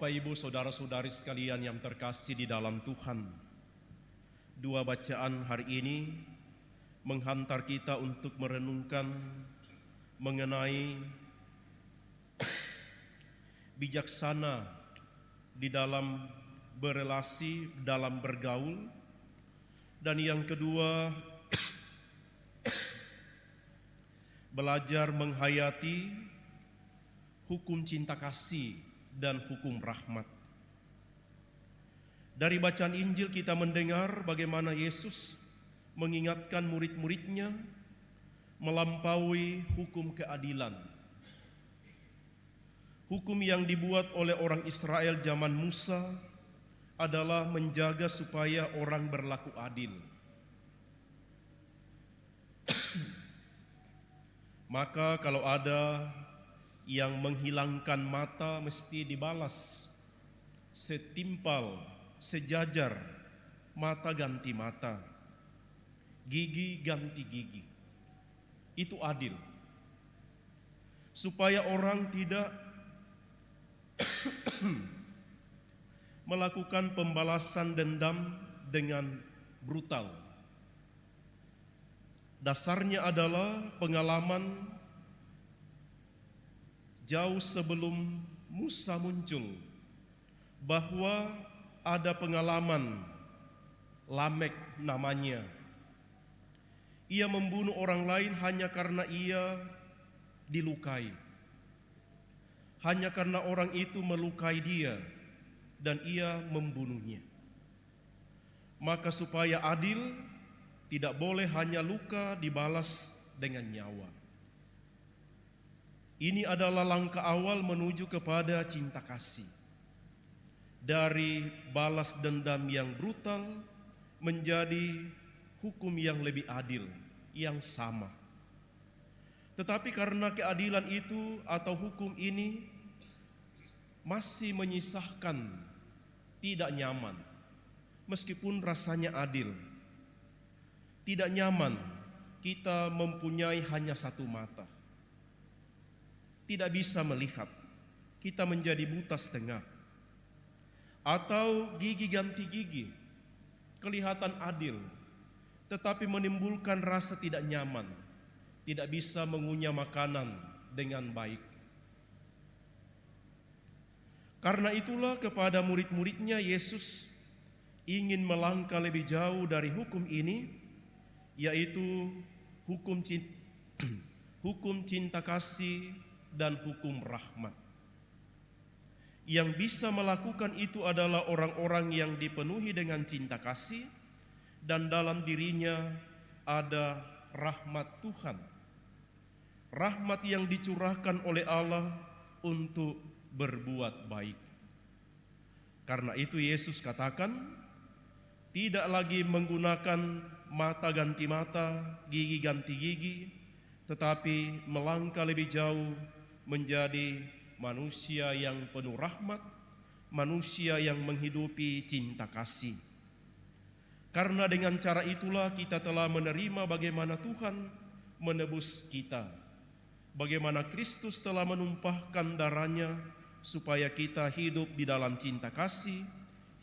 Bapak, Ibu, saudara-saudari sekalian yang terkasih di dalam Tuhan, dua bacaan hari ini menghantar kita untuk merenungkan mengenai bijaksana di dalam berelasi, dalam bergaul, dan yang kedua belajar menghayati hukum cinta kasih dan hukum rahmat. Dari bacaan Injil kita mendengar bagaimana Yesus mengingatkan murid-muridnya melampaui hukum keadilan. Hukum yang dibuat oleh orang Israel zaman Musa adalah menjaga supaya orang berlaku adil. Maka kalau ada yang menghilangkan mata mesti dibalas setimpal, sejajar, mata ganti mata, gigi ganti gigi. Itu adil. Supaya orang tidak melakukan pembalasan dendam dengan brutal. Dasarnya adalah pengalaman jauh sebelum Musa muncul, bahwa ada pengalaman Lamek namanya. Ia membunuh orang lain hanya karena ia dilukai. Hanya karena orang itu melukai dia dan ia membunuhnya. Maka supaya adil, tidak boleh hanya luka dibalas dengan nyawa. Ini adalah langkah awal menuju kepada cinta kasih. Dari balas dendam yang brutal menjadi hukum yang lebih adil, yang sama. Tetapi karena keadilan itu atau hukum ini masih menyisahkan tidak nyaman, meskipun rasanya adil. Tidak nyaman kita mempunyai hanya satu mata. Tidak bisa melihat, kita menjadi buta setengah. Atau gigi ganti gigi, kelihatan adil, tetapi menimbulkan rasa tidak nyaman, tidak bisa mengunyah makanan dengan baik. Karena itulah kepada murid-muridnya Yesus ingin melangkah lebih jauh dari hukum ini, yaitu hukum cinta kasih dan hukum rahmat. Yang bisa melakukan itu adalah orang-orang yang dipenuhi dengan cinta kasih dan dalam dirinya ada rahmat Tuhan. Rahmat yang dicurahkan oleh Allah untuk berbuat baik. Karena itu Yesus katakan, tidak lagi menggunakan mata ganti mata, gigi ganti gigi, tetapi melangkah lebih jauh menjadi manusia yang penuh rahmat, manusia yang menghidupi cinta kasih. Karena dengan cara itulah kita telah menerima bagaimana Tuhan menebus kita, bagaimana Kristus telah menumpahkan darahnya supaya kita hidup di dalam cinta kasih,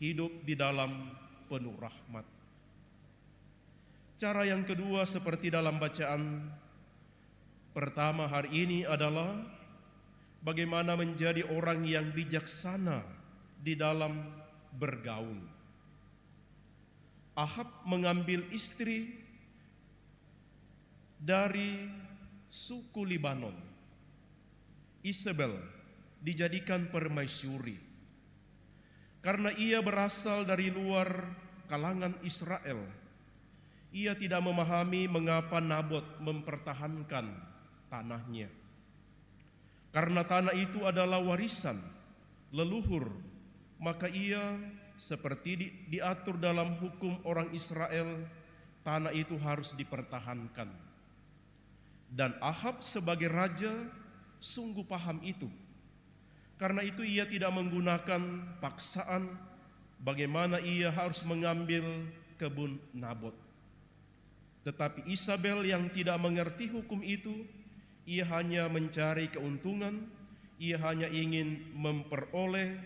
hidup di dalam penuh rahmat. Cara yang kedua seperti dalam bacaan pertama hari ini adalah bagaimana menjadi orang yang bijaksana di dalam bergaul. Ahab mengambil istri dari suku Libanon. Isabel dijadikan permaisuri. Karena ia berasal dari luar kalangan Israel, ia tidak memahami mengapa Nabot mempertahankan tanahnya. Karena tanah itu adalah warisan leluhur, maka ia seperti diatur dalam hukum orang Israel, tanah itu harus dipertahankan. Dan Ahab sebagai raja sungguh paham itu. Karena itu ia tidak menggunakan paksaan bagaimana ia harus mengambil kebun Nabot. Tetapi Isabel yang tidak mengerti hukum itu, ia hanya mencari keuntungan, ia hanya ingin memperoleh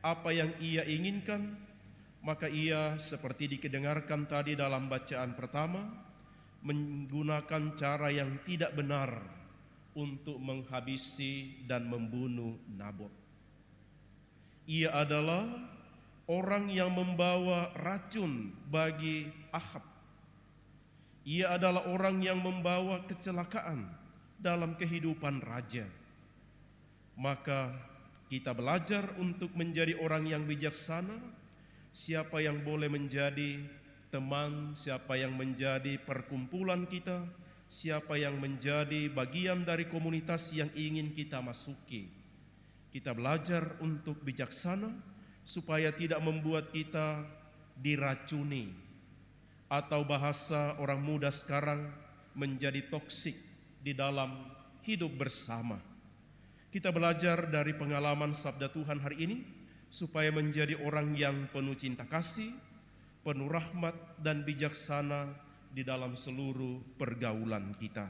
apa yang ia inginkan, maka ia seperti didengarkan tadi dalam bacaan pertama, menggunakan cara yang tidak benar untuk menghabisi dan membunuh Nabot. Ia adalah orang yang membawa racun bagi Ahab. Ia adalah orang yang membawa kecelakaan dalam kehidupan raja. Maka kita belajar untuk menjadi orang yang bijaksana. Siapa yang boleh menjadi teman, siapa yang menjadi perkumpulan kita, siapa yang menjadi bagian dari komunitas yang ingin kita masuki. Kita belajar untuk bijaksana supaya tidak membuat kita diracuni, atau bahasa orang muda sekarang menjadi toksik di dalam hidup bersama. Kita belajar dari pengalaman sabda Tuhan hari ini supaya menjadi orang yang penuh cinta kasih, penuh rahmat dan bijaksana di dalam seluruh pergaulan kita.